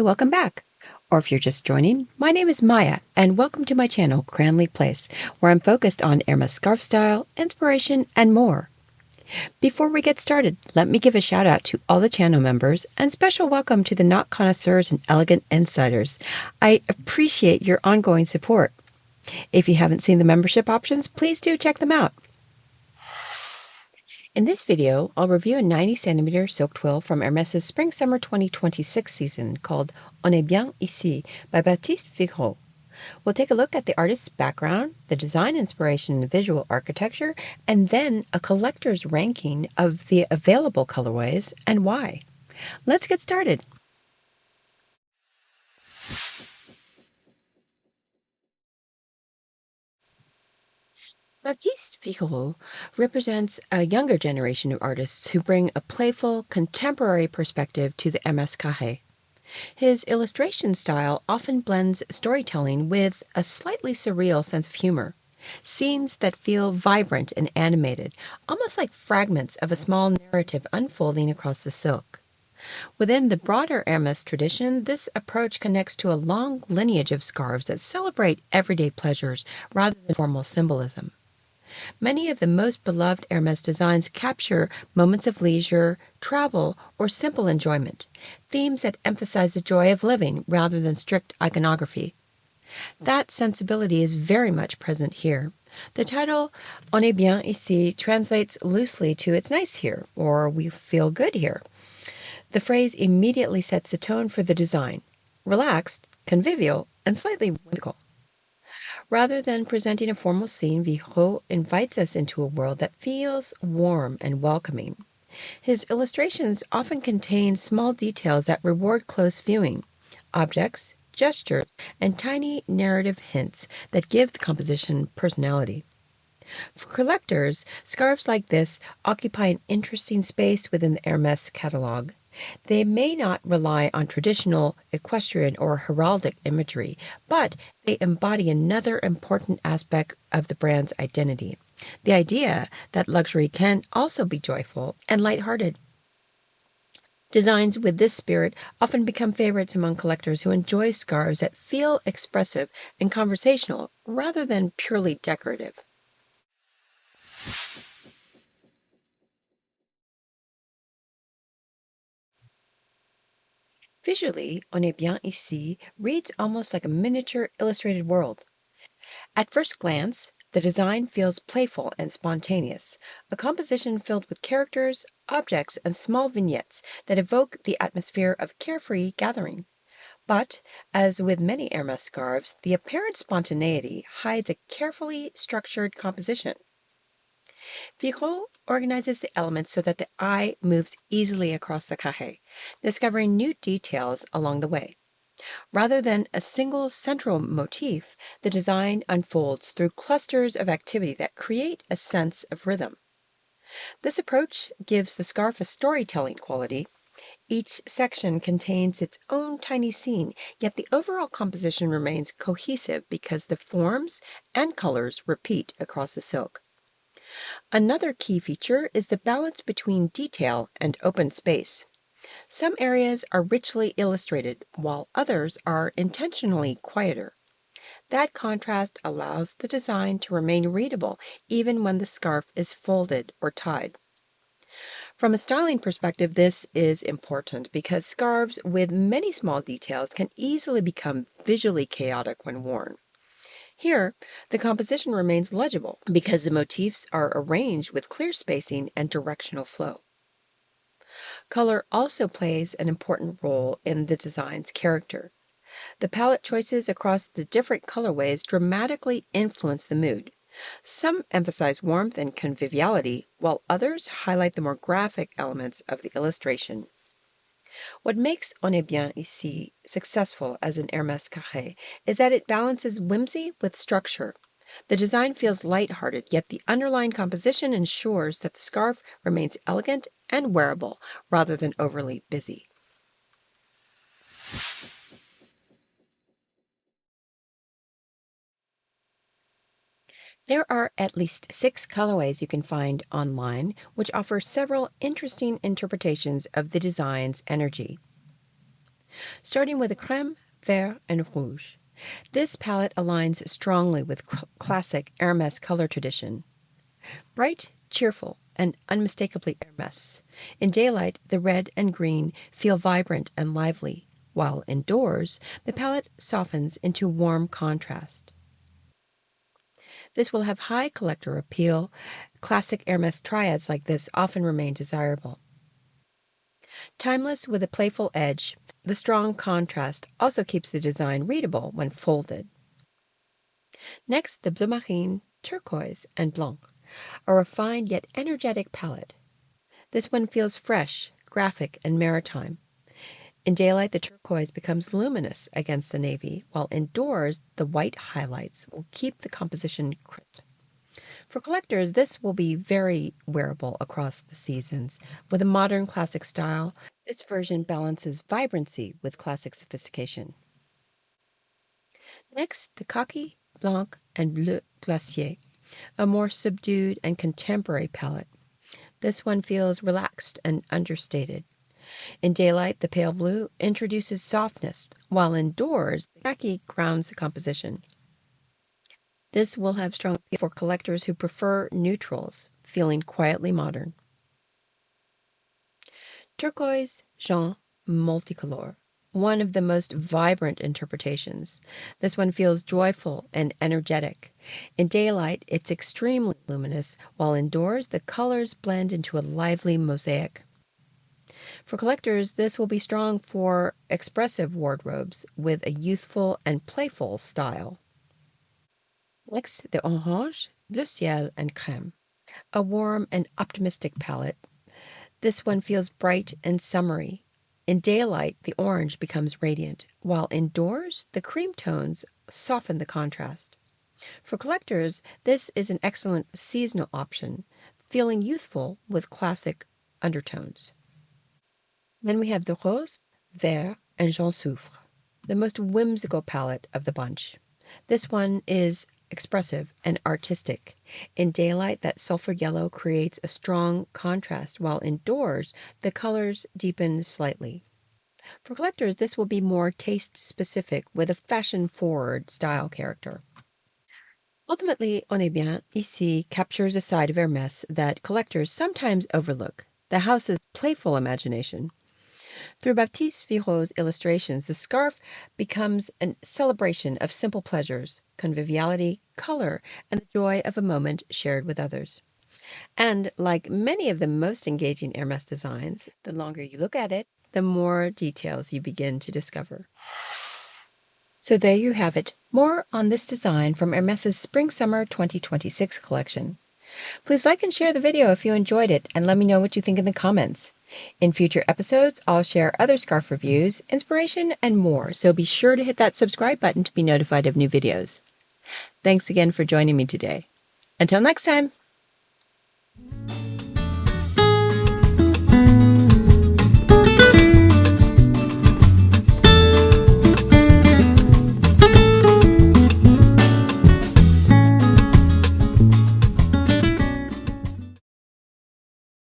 welcome back. Or if you're just joining, my name is Maya, and welcome to my channel, Cranleyplace, where I'm focused on Hermès scarf style, inspiration, and more. Before we get started, let me give a shout out to all the channel members, and special welcome to the knot connoisseurs and elegant insiders. I appreciate your ongoing support. If you haven't seen the membership options, please do check them out. In this video, I'll review a 90 cm silk twill from Hermès' Spring-Summer 2026 season called On Est Bien Ici by Baptiste Virot. We'll take a look at the artist's background, the design inspiration and the visual architecture, and then a collector's ranking of the available colorways and why. Let's get started. Baptiste Virot represents a younger generation of artists who bring a playful, contemporary perspective to the Hermès carré. His illustration style often blends storytelling with a slightly surreal sense of humor. Scenes that feel vibrant and animated, almost like fragments of a small narrative unfolding across the silk. Within the broader Hermès tradition, this approach connects to a long lineage of scarves that celebrate everyday pleasures rather than formal symbolism. Many of the most beloved Hermès designs capture moments of leisure, travel, or simple enjoyment, themes that emphasize the joy of living rather than strict iconography. That sensibility is very much present here. The title On Est Bien Ici translates loosely to "It's nice here" or "We feel good here." The phrase immediately sets the tone for the design: relaxed, convivial, and slightly whimsical. Rather than presenting a formal scene, Virot invites us into a world that feels warm and welcoming. His illustrations often contain small details that reward close viewing, objects, gestures, and tiny narrative hints that give the composition personality. For collectors, scarves like this occupy an interesting space within the Hermès catalog. They may not rely on traditional equestrian or heraldic imagery, but they embody another important aspect of the brand's identity: the idea that luxury can also be joyful and lighthearted. Designs with this spirit often become favorites among collectors who enjoy scarves that feel expressive and conversational rather than purely decorative. Visually, On Est Bien Ici reads almost like a miniature illustrated world. At first glance, the design feels playful and spontaneous, a composition filled with characters, objects, and small vignettes that evoke the atmosphere of a carefree gathering. But, as with many Hermès scarves, the apparent spontaneity hides a carefully structured composition. Virot organizes the elements so that the eye moves easily across the carré, discovering new details along the way. Rather than a single central motif, the design unfolds through clusters of activity that create a sense of rhythm. This approach gives the scarf a storytelling quality. Each section contains its own tiny scene, yet the overall composition remains cohesive because the forms and colors repeat across the silk. Another key feature is the balance between detail and open space. Some areas are richly illustrated, while others are intentionally quieter. That contrast allows the design to remain readable even when the scarf is folded or tied. From a styling perspective, this is important because scarves with many small details can easily become visually chaotic when worn. Here, the composition remains legible because the motifs are arranged with clear spacing and directional flow. Color also plays an important role in the design's character. The palette choices across the different colorways dramatically influence the mood. Some emphasize warmth and conviviality, while others highlight the more graphic elements of the illustration. What makes On Est Bien Ici successful as an Hermès carré is that it balances whimsy with structure. The design feels lighthearted, yet the underlying composition ensures that the scarf remains elegant and wearable rather than overly busy. There are at least 6 colorways you can find online, which offer several interesting interpretations of the design's energy. starting with a crème, vert, and rouge. This palette aligns strongly with classic Hermès color tradition. Bright, cheerful, and unmistakably Hermès. In daylight, the red and green feel vibrant and lively, while indoors, the palette softens into warm contrast. This will have high collector appeal. Classic Hermès triads like this often remain desirable. Timeless with a playful edge, the strong contrast also keeps the design readable when folded. Next, the bleu marine, turquoise, and blanc, a refined yet energetic palette. This one feels fresh, graphic, and maritime. In daylight, the turquoise becomes luminous against the navy, while indoors, the white highlights will keep the composition crisp. For collectors, this will be very wearable across the seasons. With a modern classic style, this version balances vibrancy with classic sophistication. Next, the khaki, blanc, and bleu glacier, a more subdued and contemporary palette. This one feels relaxed and understated. In daylight, the pale blue introduces softness, while indoors, the khaki grounds the composition. This will have strong appeal for collectors who prefer neutrals, feeling quietly modern. Turquoise, jaune, multicolor, one of the most vibrant interpretations. This one feels joyful and energetic. In daylight, it's extremely luminous, while indoors, the colors blend into a lively mosaic. For collectors, this will be strong for expressive wardrobes with a youthful and playful style. Next, the orange, bleu ciel, and crème, a warm and optimistic palette. This one feels bright and summery. In daylight, the orange becomes radiant, while indoors, the cream tones soften the contrast. For collectors, this is an excellent seasonal option, feeling youthful with classic undertones. Then we have the rose, vert, and jaune soufre, the most whimsical palette of the bunch. This one is expressive and artistic. In daylight, that sulfur yellow creates a strong contrast, while indoors, the colors deepen slightly. For collectors, this will be more taste-specific with a fashion-forward style character. Ultimately, On Est Bien Ici captures a side of Hermès that collectors sometimes overlook, the house's playful imagination. Through Baptiste Virot's illustrations, the scarf becomes a celebration of simple pleasures, conviviality, color, and the joy of a moment shared with others. And like many of the most engaging Hermès designs, the longer you look at it, the more details you begin to discover. So there you have it, more on this design from Hermès's Spring-Summer 2026 collection. Please like and share the video if you enjoyed it, and let me know what you think in the comments. In future episodes, I'll share other scarf reviews, inspiration, and more, so be sure to hit that subscribe button to be notified of new videos. Thanks again for joining me today. Until next time!